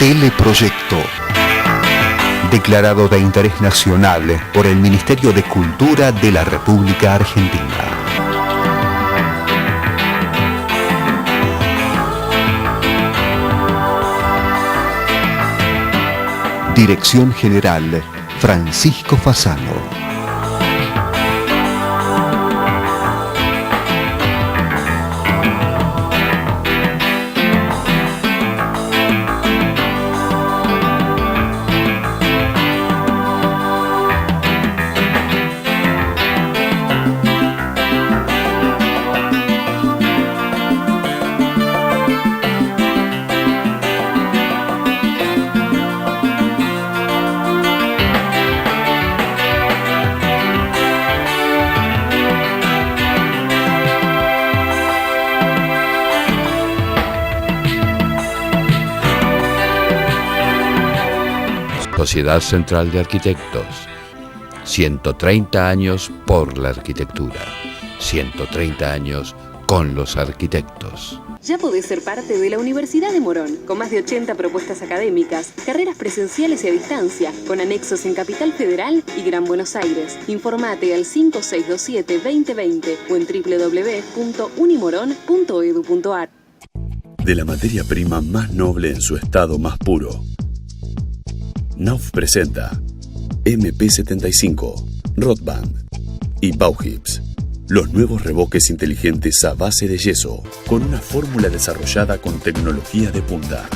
Teleproyecto. Declarado de interés nacional por el Ministerio de Cultura de la República Argentina. Dirección General, Francisco Fasano. Sociedad Central de Arquitectos. 130 años por la arquitectura. 130 años con los arquitectos. Ya podés ser parte de la Universidad de Morón, con más de 80 propuestas académicas, carreras presenciales y a distancia, con anexos en Capital Federal y Gran Buenos Aires. Informate al 5627-2020 o en www.unimoron.edu.ar. De la materia prima más noble en su estado más puro. Knauf presenta MP75, Rotband y Bauhips, los nuevos revoques inteligentes a base de yeso, con una fórmula desarrollada con tecnología de punta.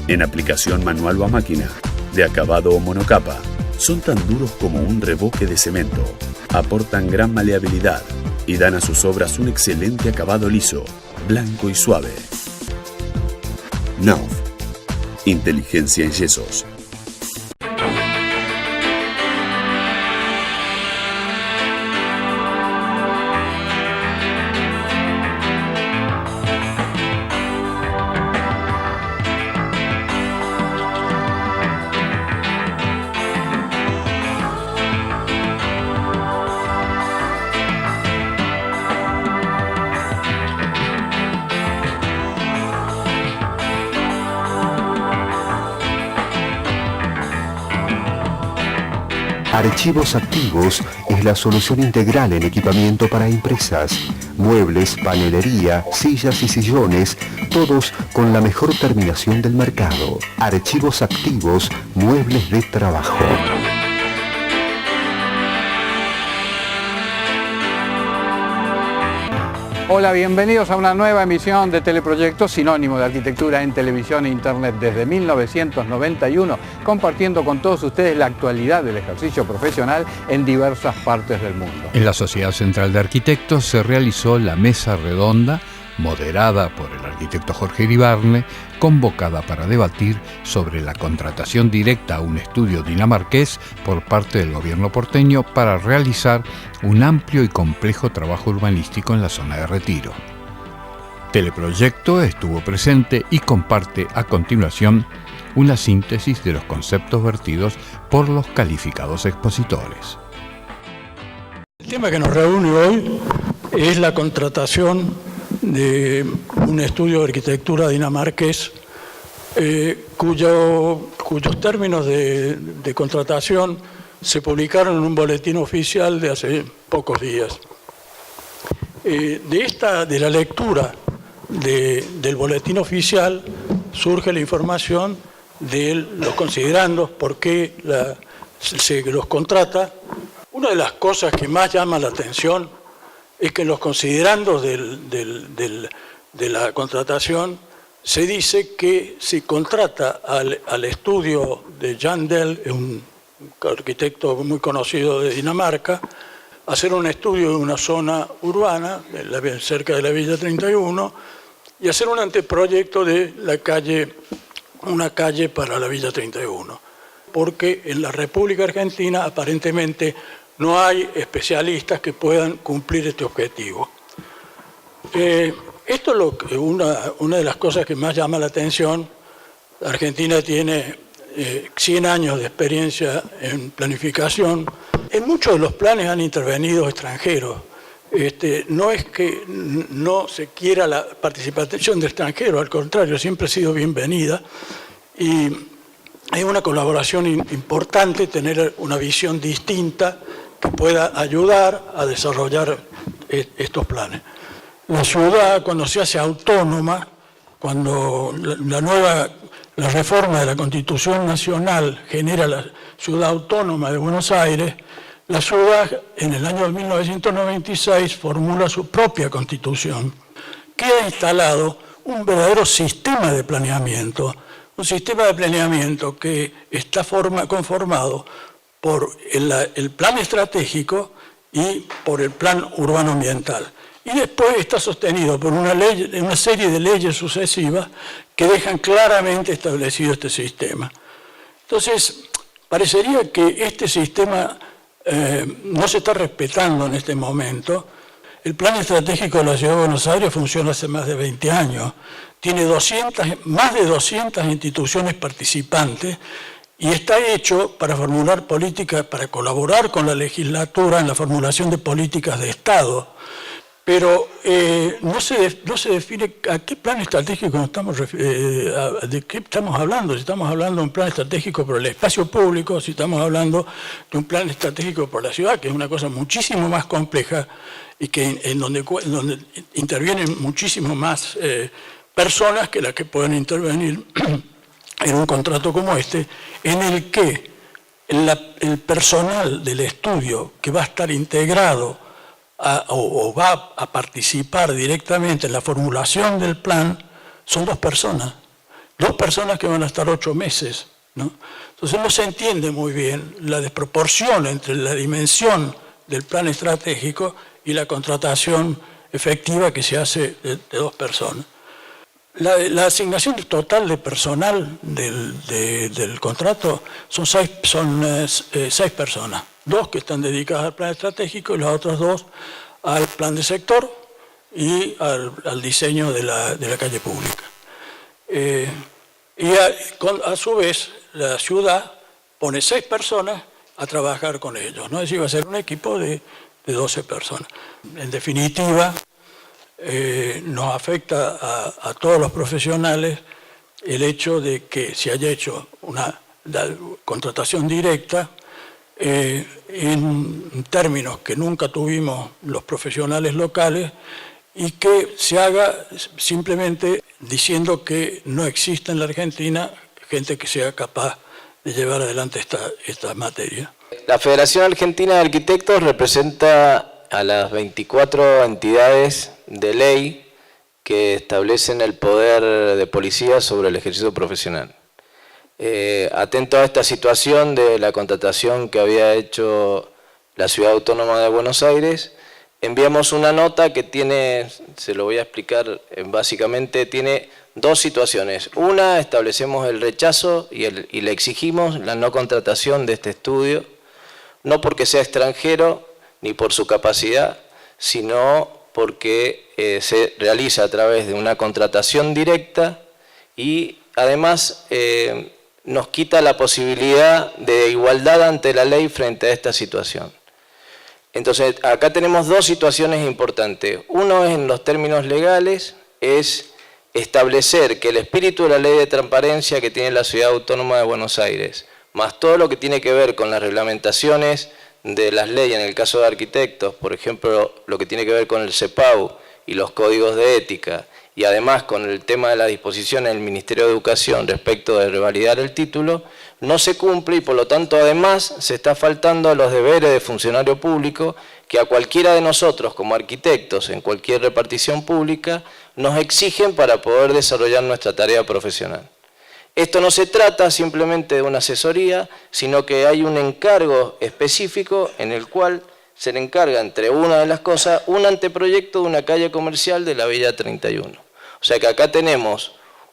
En aplicación manual o a máquina, de acabado o monocapa, son tan duros como un revoque de cemento, aportan gran maleabilidad y dan a sus obras un excelente acabado liso, blanco y suave. Knauf, inteligencia en yesos. Archivos Activos es la solución integral en equipamiento para empresas, muebles, panelería, sillas y sillones, todos con la mejor terminación del mercado. Archivos Activos, muebles de trabajo. Hola, bienvenidos a una nueva emisión de Teleproyecto, sinónimo de arquitectura en televisión e internet desde 1991, compartiendo con todos ustedes la actualidad del ejercicio profesional en diversas partes del mundo. En la Sociedad Central de Arquitectos se realizó la mesa redonda, moderada por el arquitecto Jorge Iribarne, convocada para debatir sobre la contratación directa a un estudio dinamarqués por parte del gobierno porteño para realizar un amplio y complejo trabajo urbanístico en la zona de Retiro. Teleproyecto estuvo presente y comparte a continuación una síntesis de los conceptos vertidos por los calificados expositores. El tema que nos reúne hoy es la contratación de un estudio de arquitectura dinamarqués cuyos términos de contratación se publicaron en un boletín oficial de hace pocos días. De la lectura del boletín oficial surge la información de los considerandos, por qué se los contrata. Una de las cosas que más llama la atención es que en los considerandos de la contratación se dice que se contrata al estudio de Jan Dell, un arquitecto muy conocido de Dinamarca, a hacer un estudio de una zona urbana, cerca de la Villa 31, y hacer un anteproyecto de una calle para la Villa 31. Porque en la República Argentina aparentemente no hay especialistas que puedan cumplir este objetivo. Esto es una de las cosas que más llama la atención. Argentina tiene 100 años de experiencia en planificación. En muchos de los planes han intervenido extranjeros. No es que no se quiera la participación de extranjeros, al contrario, siempre ha sido bienvenida. y es una colaboración importante tener una visión distinta que pueda ayudar a desarrollar estos planes. La ciudad, cuando se hace autónoma, cuando la reforma de la Constitución Nacional genera la ciudad autónoma de Buenos Aires, la ciudad en el año 1996 formula su propia constitución, que ha instalado un verdadero sistema de planeamiento, un sistema de planeamiento que está conformado por el plan estratégico y por el plan urbano ambiental. Y después está sostenido por una serie de leyes sucesivas que dejan claramente establecido este sistema. Entonces, parecería que este sistema no se está respetando en este momento. El plan estratégico de la Ciudad de Buenos Aires funciona hace más de 20 años. Tiene más de 200 instituciones participantes y está hecho para formular políticas, para colaborar con la legislatura en la formulación de políticas de Estado. Pero no se define a qué plan estratégico de qué estamos hablando. Si estamos hablando de un plan estratégico por el espacio público, si estamos hablando de un plan estratégico por la ciudad, que es una cosa muchísimo más compleja y que en donde intervienen muchísimo más personas que las que pueden intervenir en un contrato como este, en el que el personal del estudio que va a estar integrado o va a participar directamente en la formulación del plan son dos personas que van a estar 8 meses, ¿no? Entonces no se entiende muy bien la desproporción entre la dimensión del plan estratégico y la contratación efectiva que se hace de 2 personas. La asignación total de personal del contrato son 6 personas. 2 que están dedicadas al plan estratégico y las otras 2 al plan de sector y al diseño de la calle pública. A su vez, la ciudad pone 6 personas a trabajar con ellos, ¿no? Es decir, va a ser un equipo de 12 personas. En definitiva, nos afecta a todos los profesionales el hecho de que se haya hecho una contratación directa en términos que nunca tuvimos los profesionales locales y que se haga simplemente diciendo que no existe en la Argentina gente que sea capaz de llevar adelante esta materia. La Federación Argentina de Arquitectos representa a las 24 entidades de ley que establecen el poder de policía sobre el ejercicio profesional. Atento a esta situación de la contratación que había hecho la Ciudad Autónoma de Buenos Aires, enviamos una nota que tiene, se lo voy a explicar básicamente, tiene 2 situaciones. Una, establecemos el rechazo y le exigimos la no contratación de este estudio, no porque sea extranjero ni por su capacidad, sino porque se realiza a través de una contratación directa y además nos quita la posibilidad de igualdad ante la ley frente a esta situación. Entonces, acá tenemos 2 situaciones importantes. Uno es en los términos legales, es establecer que el espíritu de la ley de transparencia que tiene la Ciudad Autónoma de Buenos Aires, más todo lo que tiene que ver con las reglamentaciones de las leyes, en el caso de arquitectos, por ejemplo, lo que tiene que ver con el CEPAU y los códigos de ética, y además con el tema de la disposición del Ministerio de Educación respecto de revalidar el título, no se cumple y por lo tanto además se está faltando a los deberes de funcionario público que a cualquiera de nosotros como arquitectos en cualquier repartición pública nos exigen para poder desarrollar nuestra tarea profesional. Esto no se trata simplemente de una asesoría, sino que hay un encargo específico en el cual se le encarga, entre una de las cosas, un anteproyecto de una calle comercial de la Villa 31. O sea que acá tenemos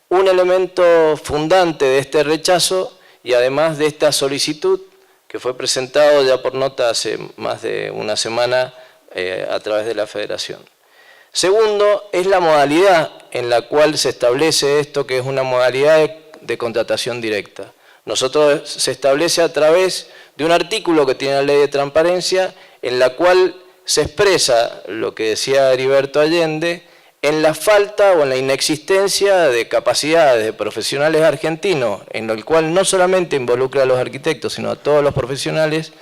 un elemento fundante de este rechazo y además de esta solicitud que fue presentado ya por nota hace más de una semana a través de la Federación. Segundo, es la modalidad en la cual se establece esto, que es una modalidad de contratación directa. Nosotros se establece a través de un artículo que tiene la Ley de Transparencia, en la cual se expresa lo que decía Heriberto Allende, en la falta o en la inexistencia de capacidades de profesionales argentinos, en el cual no solamente involucra a los arquitectos, sino a todos los profesionales,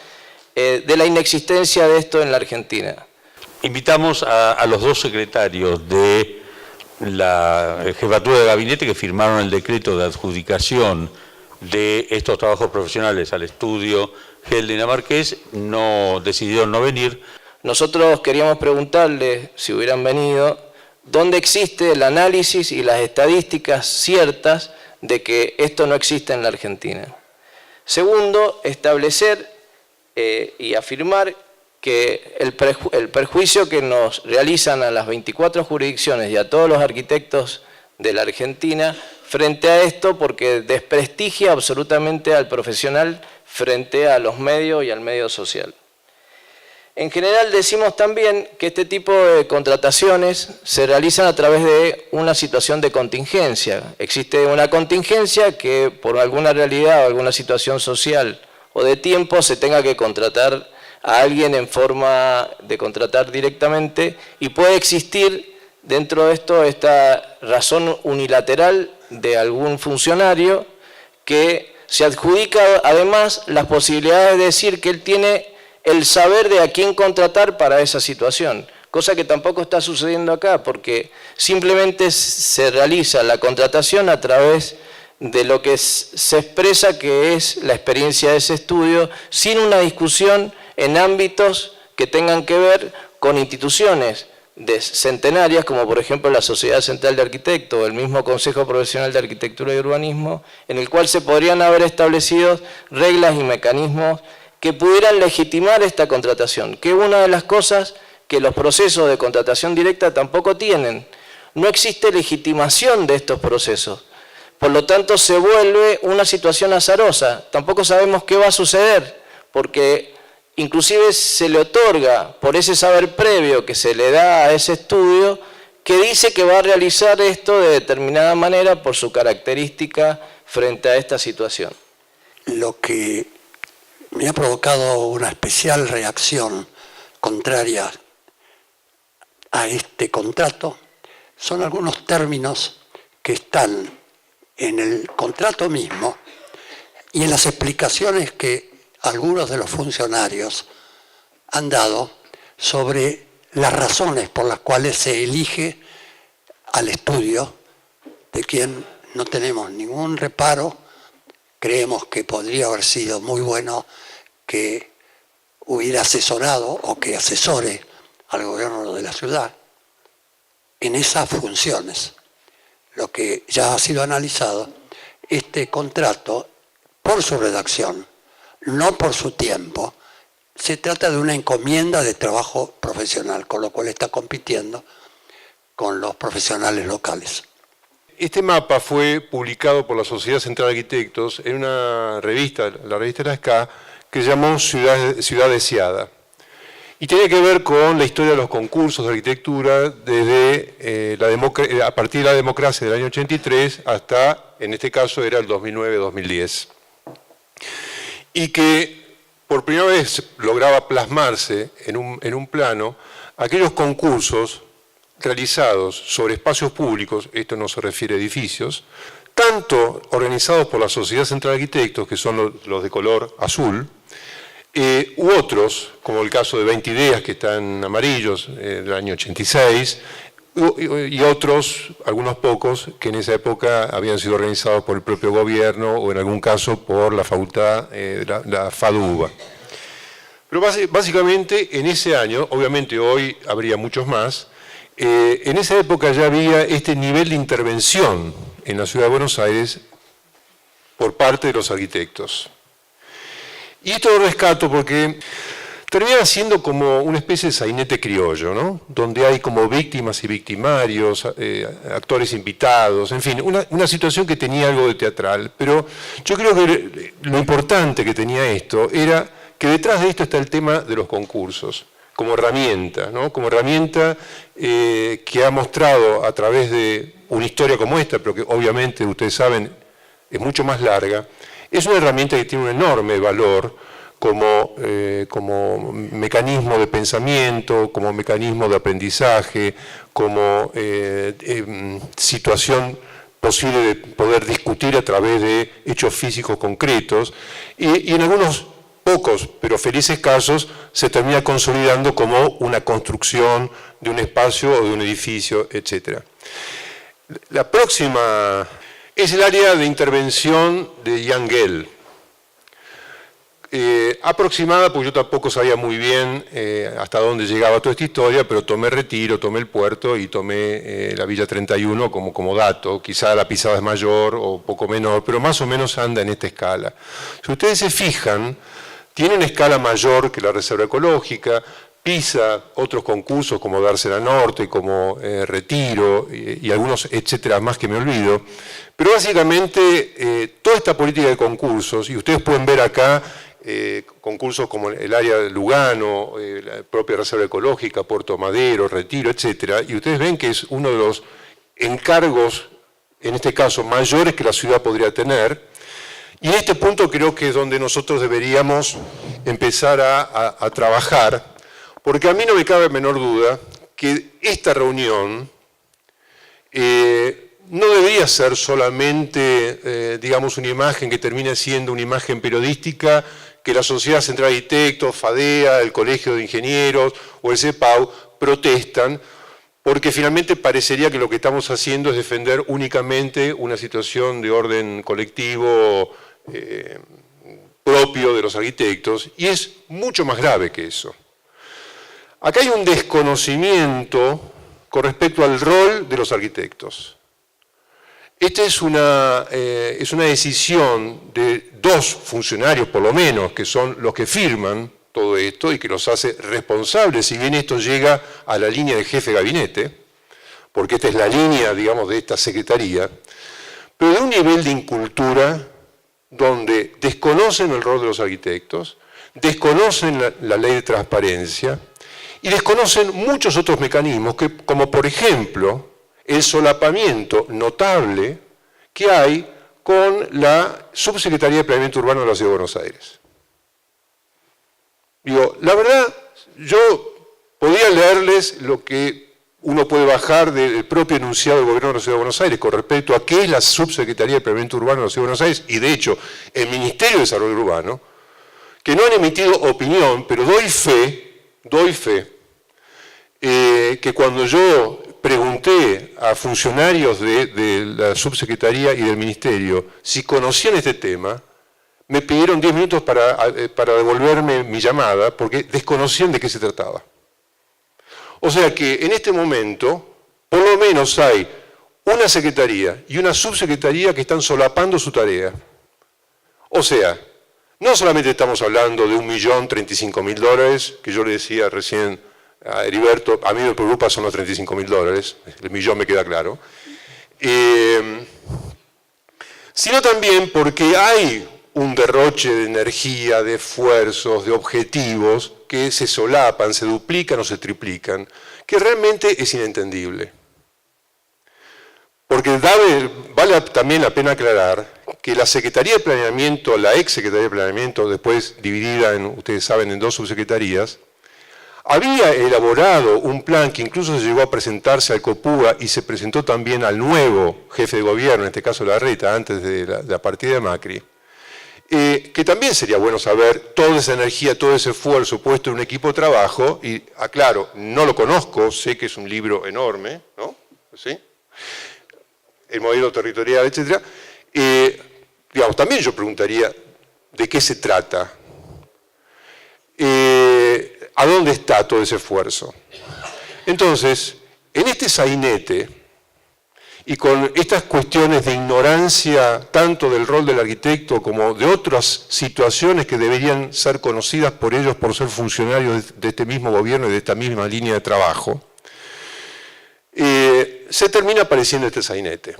de la inexistencia de esto en la Argentina. Invitamos a los dos secretarios de la jefatura de gabinete que firmaron el decreto de adjudicación de estos trabajos profesionales al estudio GEL Dinamarqués, decidieron no venir. Nosotros queríamos preguntarles, si hubieran venido, ¿dónde existe el análisis y las estadísticas ciertas de que esto no existe en la Argentina? Segundo, establecer y afirmar que el perjuicio que nos realizan a las 24 jurisdicciones y a todos los arquitectos de la Argentina frente a esto, porque desprestigia absolutamente al profesional frente a los medios y al medio social. En general decimos también que este tipo de contrataciones se realizan a través de una situación de contingencia. Existe una contingencia que por alguna realidad o alguna situación social o de tiempo se tenga que contratar a alguien en forma de contratar directamente, y puede existir dentro de esto esta razón unilateral de algún funcionario que se adjudica además las posibilidades de decir que él tiene el saber de a quién contratar para esa situación, cosa que tampoco está sucediendo acá, porque simplemente se realiza la contratación a través de lo que se expresa que es la experiencia de ese estudio, sin una discusión en ámbitos que tengan que ver con instituciones centenarias, como por ejemplo la Sociedad Central de Arquitectos o el mismo Consejo Profesional de Arquitectura y Urbanismo, en el cual se podrían haber establecido reglas y mecanismos que pudieran legitimar esta contratación, que es una de las cosas que los procesos de contratación directa tampoco tienen. No existe legitimación de estos procesos, por lo tanto se vuelve una situación azarosa. Tampoco sabemos qué va a suceder, porque inclusive se le otorga, por ese saber previo que se le da a ese estudio, que dice que va a realizar esto de determinada manera por su característica frente a esta situación. Lo que me ha provocado una especial reacción contraria a este contrato son algunos términos que están en el contrato mismo y en las explicaciones que algunos de los funcionarios han dado sobre las razones por las cuales se elige al estudio, de quien no tenemos ningún reparo. Creemos que podría haber sido muy bueno que hubiera asesorado o que asesore al gobierno de la ciudad en esas funciones. Lo que ya ha sido analizado, este contrato, por su redacción, no por su tiempo, se trata de una encomienda de trabajo profesional, con lo cual está compitiendo con los profesionales locales. Este mapa fue publicado por la Sociedad Central de Arquitectos en una revista, la revista La SCA, que se llamó Ciudad Deseada. Y tiene que ver con la historia de los concursos de arquitectura desde a partir de la democracia del año 83 hasta, en este caso, era el 2009-2010. Y que por primera vez lograba plasmarse en un plano aquellos concursos realizados sobre espacios públicos, esto no se refiere a edificios, tanto organizados por la Sociedad Central de Arquitectos, que son los de color azul, u otros, como el caso de 20 Ideas, que están amarillos, del año 86, y otros, algunos pocos, que en esa época habían sido organizados por el propio gobierno o en algún caso por la facultad, la FADUBA. Pero básicamente en ese año, obviamente hoy habría muchos más, en esa época ya había este nivel de intervención en la ciudad de Buenos Aires por parte de los arquitectos. Y esto lo rescato porque termina siendo como una especie de sainete criollo, ¿no? Donde hay como víctimas y victimarios, actores invitados, en fin, una situación que tenía algo de teatral. Pero yo creo que lo importante que tenía esto era que detrás de esto está el tema de los concursos, como herramienta, ¿no? Como herramienta que ha mostrado a través de una historia como esta, pero que obviamente ustedes saben es mucho más larga. Es una herramienta que tiene un enorme valor como mecanismo de pensamiento, como mecanismo de aprendizaje, como situación posible de poder discutir a través de hechos físicos concretos, y en algunos pocos pero felices casos se termina consolidando como una construcción de un espacio o de un edificio, etc. La próxima es el área de intervención de Jan Gehl. Aproximada, porque yo tampoco sabía muy bien hasta dónde llegaba toda esta historia, pero tomé Retiro, tomé el puerto y tomé la Villa 31 como dato. Quizá la pisada es mayor o poco menor, pero más o menos anda en esta escala. Si ustedes se fijan, tiene una escala mayor que la Reserva Ecológica, pisa otros concursos como Dársena Norte, como Retiro y algunos etcétera más que me olvido, pero básicamente toda esta política de concursos, y ustedes pueden ver acá concursos como el área de Lugano, la propia Reserva Ecológica, Puerto Madero, Retiro, etcétera, y ustedes ven que es uno de los encargos, en este caso mayores que la ciudad podría tener, y en este punto creo que es donde nosotros deberíamos empezar a trabajar, porque a mí no me cabe menor duda que esta reunión no debería ser solamente, digamos, una imagen que termine siendo una imagen periodística que la Sociedad Central de Arquitectos, FADEA, el Colegio de Ingenieros o el CEPAU protestan, porque finalmente parecería que lo que estamos haciendo es defender únicamente una situación de orden colectivo propio de los arquitectos, y es mucho más grave que eso. Acá hay un desconocimiento con respecto al rol de los arquitectos. Esta es una decisión de dos funcionarios, por lo menos, que son los que firman todo esto y que los hace responsables, si bien esto llega a la línea de jefe de gabinete, porque esta es la línea, digamos, de esta secretaría, pero de un nivel de incultura donde desconocen el rol de los arquitectos, desconocen la ley de transparencia y desconocen muchos otros mecanismos, como por ejemplo el solapamiento notable que hay con la Subsecretaría de Planeamiento Urbano de la Ciudad de Buenos Aires. Digo, la verdad, yo podía leerles lo que uno puede bajar del propio enunciado del Gobierno de la Ciudad de Buenos Aires con respecto a qué es la Subsecretaría de Planeamiento Urbano de la Ciudad de Buenos Aires, y de hecho el Ministerio de Desarrollo Urbano, que no han emitido opinión, pero doy fe, que cuando yo pregunté a funcionarios de la Subsecretaría y del Ministerio si conocían este tema, me pidieron 10 minutos para devolverme mi llamada, porque desconocían de qué se trataba. O sea que en este momento, por lo menos hay una secretaría y una subsecretaría que están solapando su tarea. O sea, no solamente estamos hablando de $1.035.000, que yo le decía recién a Heriberto, a mí me preocupa son los $35.000, el millón me queda claro, sino también porque hay un derroche de energía, de esfuerzos, de objetivos que se solapan, se duplican o se triplican, que realmente es inentendible. Porque vale también la pena aclarar que la Secretaría de Planeamiento, la ex Secretaría de Planeamiento, después dividida, ustedes saben, en dos subsecretarías, había elaborado un plan que incluso se llegó a presentarse al COPUA y se presentó también al nuevo jefe de gobierno, en este caso Larreta, antes de la partida de Macri, que también sería bueno saber toda esa energía, todo ese esfuerzo puesto en un equipo de trabajo, y aclaro, no lo conozco, sé que es un libro enorme, ¿no? ¿Sí? El modelo territorial, etc. Digamos, también yo preguntaría de qué se trata, a dónde está todo ese esfuerzo. Entonces, en este sainete, y con estas cuestiones de ignorancia tanto del rol del arquitecto como de otras situaciones que deberían ser conocidas por ellos por ser funcionarios de este mismo gobierno y de esta misma línea de trabajo, se termina apareciendo este sainete.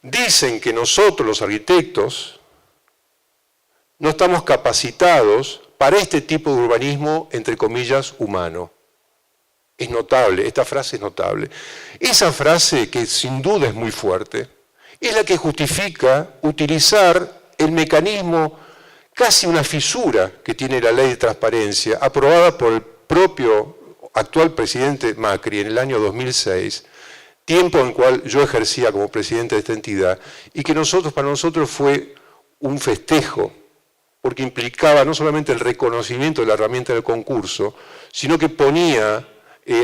Dicen que nosotros los arquitectos no estamos capacitados para este tipo de urbanismo, entre comillas, humano. Es notable, esta frase es notable. Esa frase, que sin duda es muy fuerte, es la que justifica utilizar el mecanismo casi una fisura que tiene la ley de transparencia, aprobada por el propio actual presidente Macri en el año 2006, tiempo en el cual yo ejercía como presidente de esta entidad, y que para nosotros fue un festejo, porque implicaba no solamente el reconocimiento de la herramienta del concurso, sino que ponía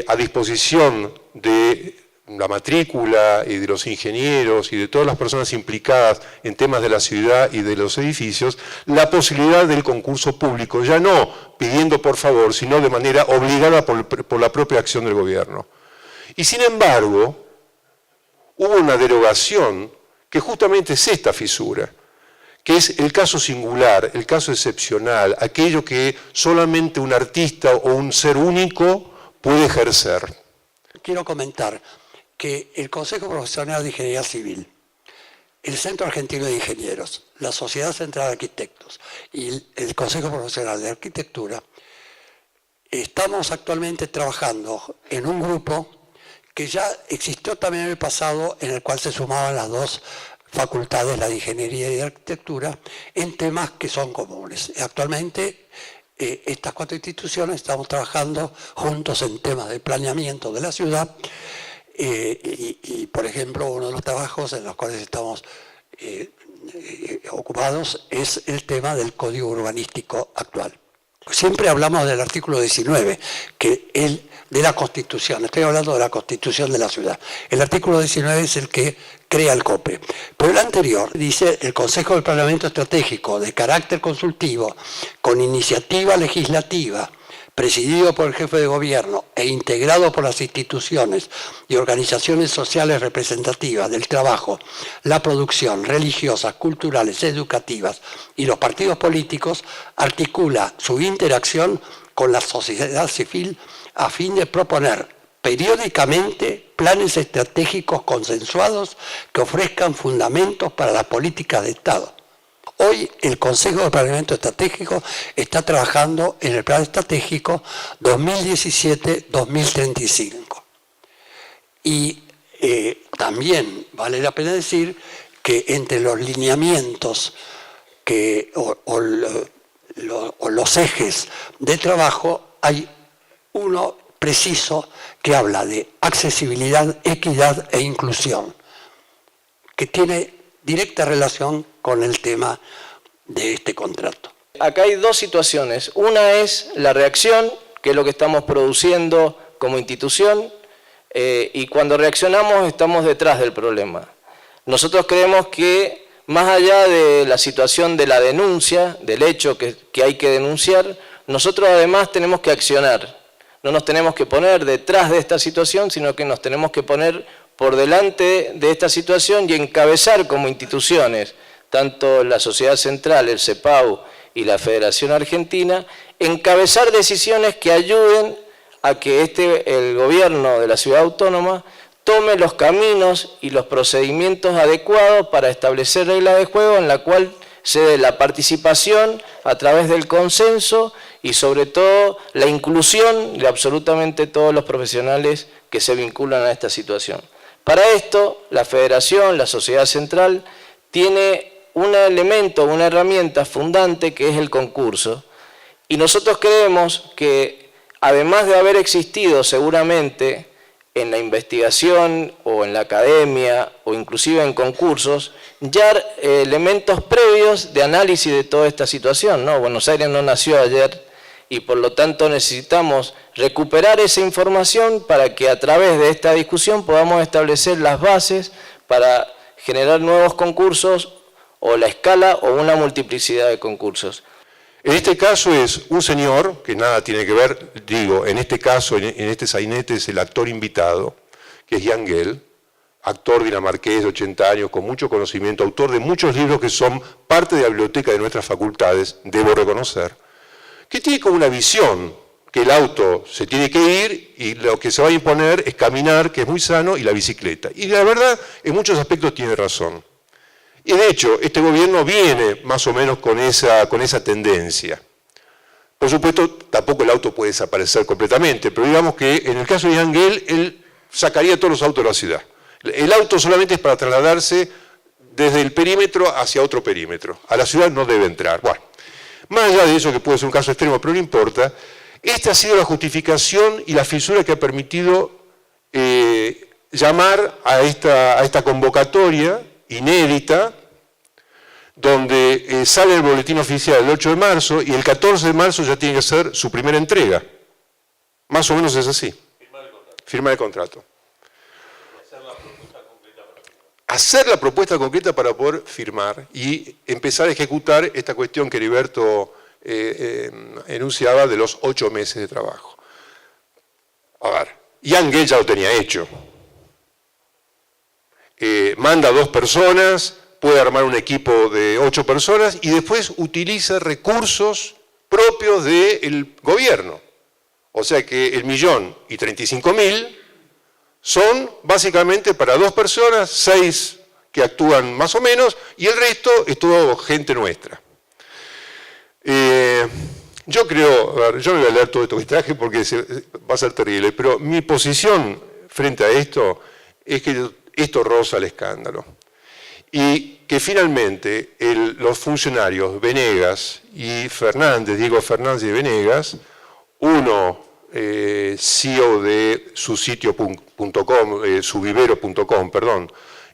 a disposición de la matrícula y de los ingenieros y de todas las personas implicadas en temas de la ciudad y de los edificios, la posibilidad del concurso público, ya no pidiendo por favor, sino de manera obligada por la propia acción del gobierno. Y sin embargo, hubo una derogación que justamente es esta fisura, que es el caso singular, el caso excepcional, aquello que solamente un artista o un ser único puede ejercer. Quiero comentar que el Consejo Profesional de Ingeniería Civil, el Centro Argentino de Ingenieros, la Sociedad Central de Arquitectos y el Consejo Profesional de Arquitectura, estamos actualmente trabajando en un grupo que ya existió también en el pasado, en el cual se sumaban las dos facultades, la de Ingeniería y de Arquitectura, en temas que son comunes. Actualmente, estas cuatro instituciones estamos trabajando juntos en temas de planeamiento de la ciudad y, por ejemplo, uno de los trabajos en los cuales estamos ocupados es el tema del Código Urbanístico actual. Siempre hablamos del artículo 19, de la Constitución, estoy hablando de la Constitución de la ciudad. El artículo 19 es el que crea el COPE. Pero el anterior dice el Consejo del Planeamiento Estratégico de carácter consultivo, con iniciativa legislativa, presidido por el jefe de gobierno e integrado por las instituciones y organizaciones sociales representativas del trabajo, la producción, religiosas, culturales, educativas y los partidos políticos, articula su interacción con la sociedad civil a fin de proponer periódicamente planes estratégicos consensuados que ofrezcan fundamentos para las políticas de Estado. Hoy el Consejo de Planeamiento Estratégico está trabajando en el Plan Estratégico 2017-2035. Y también vale la pena decir que entre los lineamientos o los ejes de trabajo hay uno preciso que habla de accesibilidad, equidad e inclusión, que tiene directa relación con el tema de este contrato. Acá hay dos situaciones. Una es la reacción, que es lo que estamos produciendo como institución, y cuando reaccionamos estamos detrás del problema. Nosotros creemos que más allá de la situación de la denuncia, del hecho que hay que denunciar, nosotros además tenemos que accionar. No nos tenemos que poner detrás de esta situación, sino que nos tenemos que poner por delante de esta situación y encabezar como instituciones, tanto la Sociedad Central, el CEPAU y la Federación Argentina, encabezar decisiones que ayuden a que el gobierno de la ciudad autónoma tome los caminos y los procedimientos adecuados para establecer reglas de juego en la cual se dé la participación a través del consenso y sobre todo la inclusión de absolutamente todos los profesionales que se vinculan a esta situación. Para esto, la Federación, la Sociedad Central, tiene un elemento, una herramienta fundante que es el concurso. Y nosotros creemos que, además de haber existido seguramente en la investigación o en la academia o inclusive en concursos, ya elementos previos de análisis de toda esta situación, ¿no? Buenos Aires no nació ayer y por lo tanto necesitamos recuperar esa información para que a través de esta discusión podamos establecer las bases para generar nuevos concursos o la escala o una multiplicidad de concursos. En este caso es un señor, que nada tiene que ver, digo, en este caso, en este sainete es el actor invitado, que es Jan Gehl, actor dinamarqués de 80 años, con mucho conocimiento, autor de muchos libros que son parte de la biblioteca de nuestras facultades, debo reconocer, que tiene como una visión, que el auto se tiene que ir y lo que se va a imponer es caminar, que es muy sano, y la bicicleta. Y la verdad, en muchos aspectos tiene razón. Y de hecho, este gobierno viene más o menos con esa tendencia. Por supuesto, tampoco el auto puede desaparecer completamente, pero digamos que en el caso de Jan Gehl, él sacaría todos los autos de la ciudad. El auto solamente es para trasladarse desde el perímetro hacia otro perímetro. A la ciudad no debe entrar. Bueno, Más allá de eso, que puede ser un caso extremo, pero no importa, esta ha sido la justificación y la fisura que ha permitido llamar a esta convocatoria inédita, donde sale el boletín oficial el 8 de marzo y el 14 de marzo ya tiene que ser su primera entrega. Más o menos es así. Firmar el contrato. Hacer la propuesta concreta para poder firmar y empezar a ejecutar esta cuestión que Heriberto enunciaba de los 8 meses de trabajo. A ver, Jan Gehl ya lo tenía hecho. Manda 2 personas, puede armar un equipo de 8 personas y después utiliza recursos propios del gobierno. O sea que el 1.035.000 son básicamente para 2 personas, 6 que actúan más o menos, y el resto es todo gente nuestra. Yo creo, a ver, yo no voy a leer todo esto que traje porque va a ser terrible, pero mi posición frente a esto es que esto roza el escándalo. Y que finalmente los funcionarios Venegas y Fernández, Diego Fernández y Venegas, uno CEO de susitio.com, suvivero.com, perdón,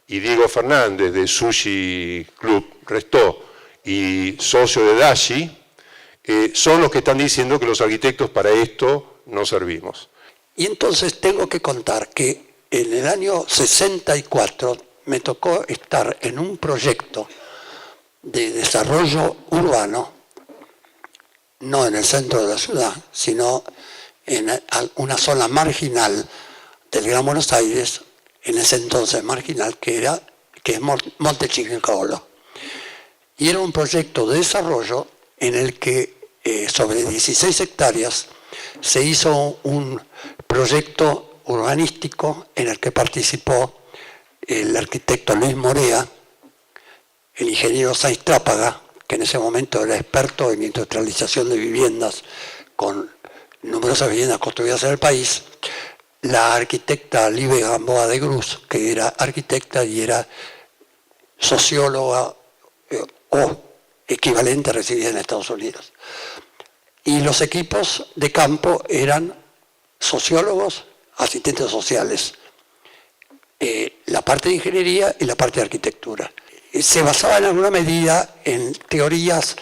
y Diego Fernández de Sushi Club Restó y socio de Dashi, son los que están diciendo que los arquitectos para esto no servimos. Y entonces tengo que contar que en el año 64 me tocó estar en un proyecto de desarrollo urbano, no en el centro de la ciudad, sino en una zona marginal del Gran Buenos Aires, en ese entonces marginal, que es Montechignecolo. Y era un proyecto de desarrollo en el que sobre 16 hectáreas se hizo un proyecto urbanístico en el que participó el arquitecto Luis Morea, el ingeniero Sáenz Trápaga, que en ese momento era experto en industrialización de viviendas con numerosas viviendas construidas en el país, la arquitecta Libe Gamboa de Gruz, que era arquitecta y era socióloga o equivalente recibida en Estados Unidos. Y los equipos de campo eran sociólogos, asistentes sociales, la parte de ingeniería y la parte de arquitectura. Se basaba en alguna medida en teorías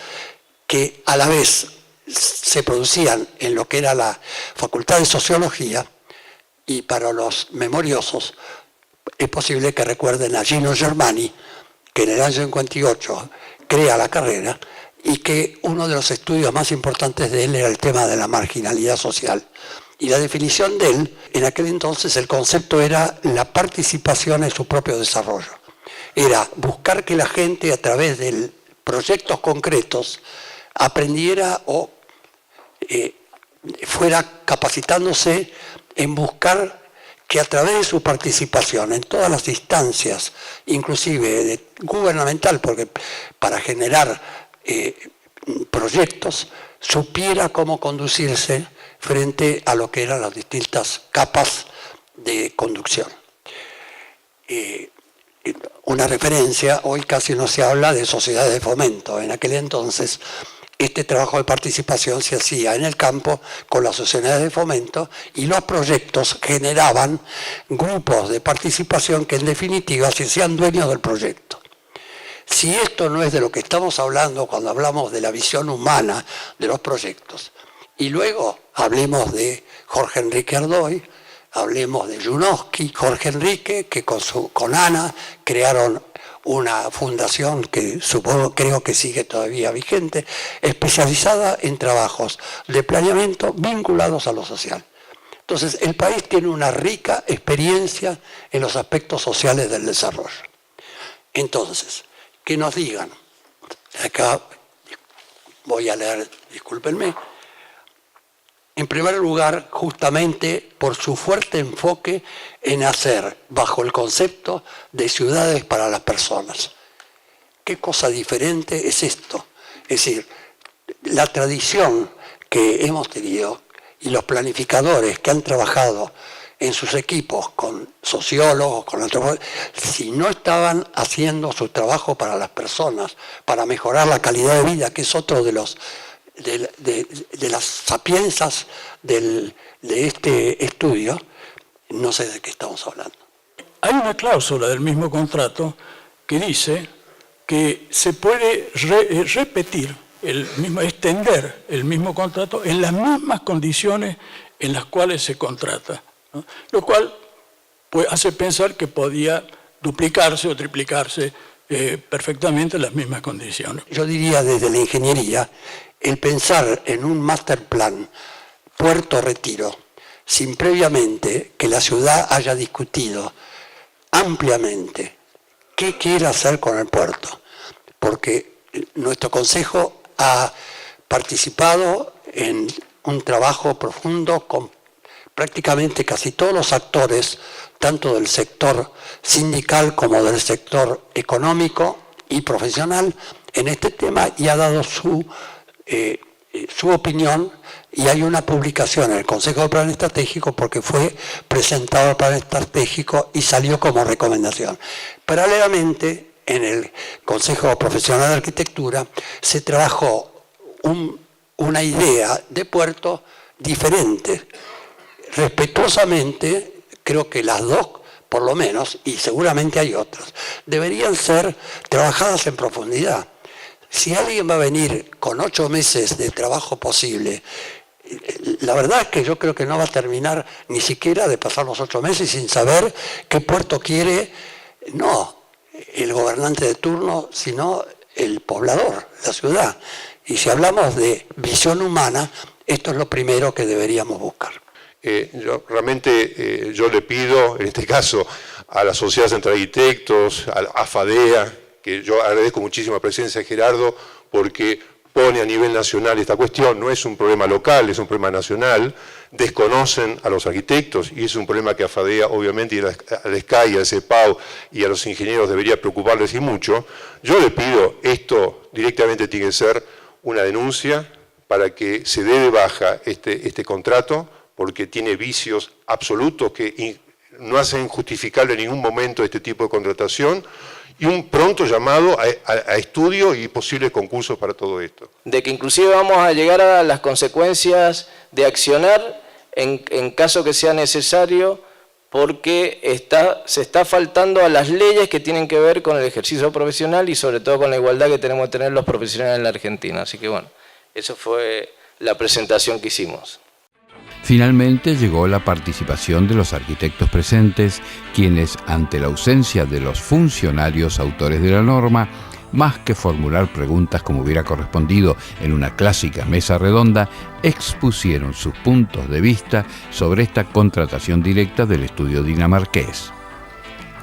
que a la vez se producían en lo que era la Facultad de Sociología, y para los memoriosos es posible que recuerden a Gino Germani, que en el año 58 crea la carrera y que uno de los estudios más importantes de él era el tema de la marginalidad social. Y la definición de él, en aquel entonces el concepto era la participación en su propio desarrollo. Era buscar que la gente a través de proyectos concretos aprendiera o fuera capacitándose en buscar que a través de su participación en todas las instancias, inclusive gubernamental, porque para generar proyectos, supiera cómo conducirse frente a lo que eran las distintas capas de conducción. Una referencia, hoy casi no se habla de sociedades de fomento. En aquel entonces este trabajo de participación se hacía en el campo con las sociedades de fomento y los proyectos generaban grupos de participación que en definitiva se hacían dueños del proyecto. Si esto no es de lo que estamos hablando cuando hablamos de la visión humana de los proyectos, y luego hablemos de Jorge Enrique Ardoy, hablemos de Junowski, Jorge Enrique, que con Ana crearon una fundación que creo que sigue todavía vigente, especializada en trabajos de planeamiento vinculados a lo social. Entonces, el país tiene una rica experiencia en los aspectos sociales del desarrollo. Entonces, que nos digan, acá voy a leer, discúlpenme, en primer lugar, justamente por su fuerte enfoque en hacer bajo el concepto de ciudades para las personas. ¿Qué cosa diferente es esto? Es decir, la tradición que hemos tenido y los planificadores que han trabajado en sus equipos con sociólogos, con antropólogos, si no estaban haciendo su trabajo para las personas, para mejorar la calidad de vida, que es otro de las sapienzas de este estudio, no sé de qué estamos hablando. Hay una cláusula del mismo contrato que dice que se puede repetir, extender el mismo contrato en las mismas condiciones en las cuales se contrata, ¿no? Lo cual pues, hace pensar que podía duplicarse o triplicarse perfectamente en las mismas condiciones. Yo diría desde la ingeniería, el pensar en un master plan Puerto Retiro, sin previamente que la ciudad haya discutido ampliamente qué quiere hacer con el puerto, porque nuestro consejo ha participado en un trabajo profundo con prácticamente casi todos los actores, tanto del sector sindical como del sector económico y profesional, en este tema, y ha dado su opinión, y hay una publicación en el Consejo de Plan Estratégico porque fue presentado el Plan Estratégico y salió como recomendación. Paralelamente, en el Consejo Profesional de Arquitectura se trabajó una idea de puerto diferente. Respetuosamente, creo que las dos, por lo menos, y seguramente hay otras, deberían ser trabajadas en profundidad. Si alguien va a venir con 8 meses de trabajo posible, la verdad es que yo creo que no va a terminar ni siquiera de pasar los 8 meses sin saber qué puerto quiere, no el gobernante de turno, sino el poblador, la ciudad. Y si hablamos de visión humana, esto es lo primero que deberíamos buscar. Yo realmente le pido, en este caso, a la Sociedad Central de Arquitectos, a FADEA, que yo agradezco muchísimo la presencia de Gerardo, porque pone a nivel nacional esta cuestión, no es un problema local, es un problema nacional, desconocen a los arquitectos, y es un problema que a FADEA, obviamente, y al SCAI, al CEPAU y a los ingenieros debería preocuparles y mucho. Yo le pido, esto directamente tiene que ser una denuncia para que se dé de baja este contrato, porque tiene vicios absolutos que no hacen justificable en ningún momento este tipo de contratación, y un pronto llamado a estudio y posibles concursos para todo esto. De que inclusive vamos a llegar a las consecuencias de accionar en caso que sea necesario, porque se está faltando a las leyes que tienen que ver con el ejercicio profesional y sobre todo con la igualdad que tenemos que tener los profesionales en la Argentina. Así que bueno, eso fue la presentación que hicimos. Finalmente llegó la participación de los arquitectos presentes, quienes, ante la ausencia de los funcionarios autores de la norma, más que formular preguntas como hubiera correspondido en una clásica mesa redonda, expusieron sus puntos de vista sobre esta contratación directa del estudio dinamarqués.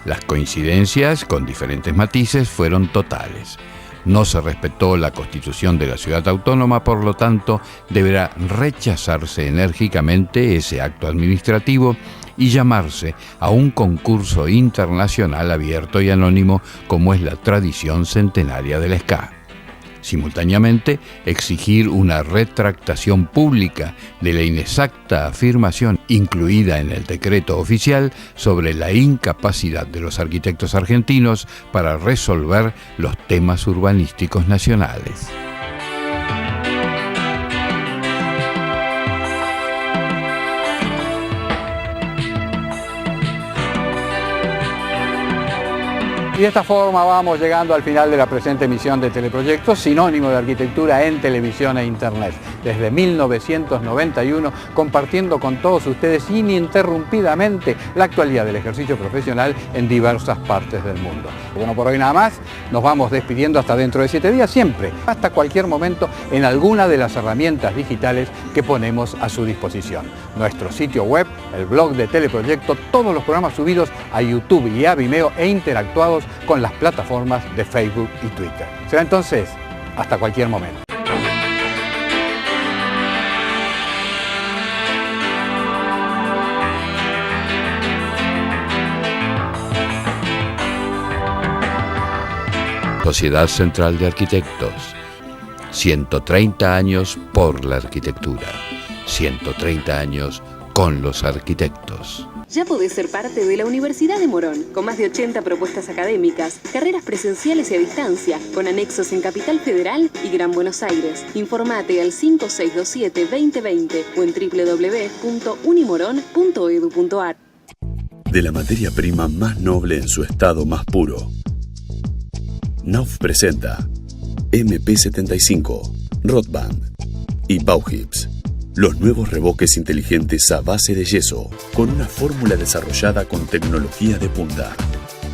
Las coincidencias, con diferentes matices, fueron totales. No se respetó la Constitución de la ciudad autónoma, por lo tanto, deberá rechazarse enérgicamente ese acto administrativo y llamarse a un concurso internacional abierto y anónimo, como es la tradición centenaria del SCA. Simultáneamente, exigir una retractación pública de la inexacta afirmación incluida en el decreto oficial sobre la incapacidad de los arquitectos argentinos para resolver los temas urbanísticos nacionales. Y de esta forma vamos llegando al final de la presente emisión de Teleproyectos, sinónimo de arquitectura en televisión e internet. Desde 1991, compartiendo con todos ustedes ininterrumpidamente la actualidad del ejercicio profesional en diversas partes del mundo. Bueno, por hoy nada más, nos vamos despidiendo hasta dentro de 7 días, siempre, hasta cualquier momento, en alguna de las herramientas digitales que ponemos a su disposición. Nuestro sitio web, el blog de Teleproyecto, todos los programas subidos a YouTube y a Vimeo e interactuados con las plataformas de Facebook y Twitter. Será entonces, hasta cualquier momento. Sociedad Central de Arquitectos. 130 años por la arquitectura. 130 años con los arquitectos. Ya podés ser parte de la Universidad de Morón, con más de 80 propuestas académicas, carreras presenciales y a distancia, con anexos en Capital Federal y Gran Buenos Aires. Informate al 5627-2020 o en www.unimorón.edu.ar. De la materia prima más noble en su estado más puro, Knauf presenta MP75, Rotband y Bauhips, los nuevos revoques inteligentes a base de yeso, con una fórmula desarrollada con tecnología de punta.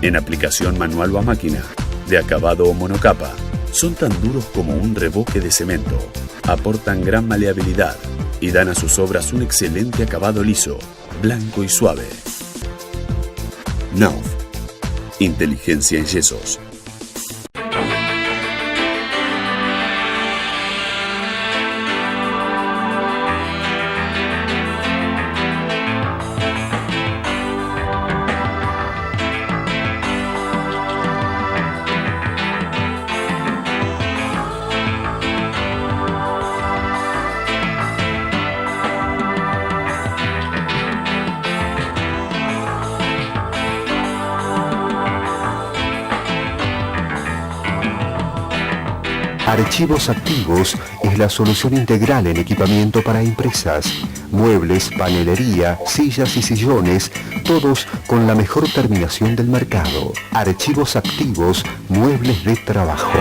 En aplicación manual o a máquina, de acabado o monocapa, son tan duros como un revoque de cemento, aportan gran maleabilidad y dan a sus obras un excelente acabado liso, blanco y suave. Knauf, inteligencia en yesos. Archivos Activos es la solución integral en equipamiento para empresas, muebles, panelería, sillas y sillones, todos con la mejor terminación del mercado. Archivos Activos, muebles de trabajo.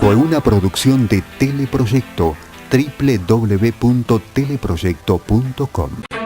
Fue una producción de Teleproyecto, www.teleproyecto.com.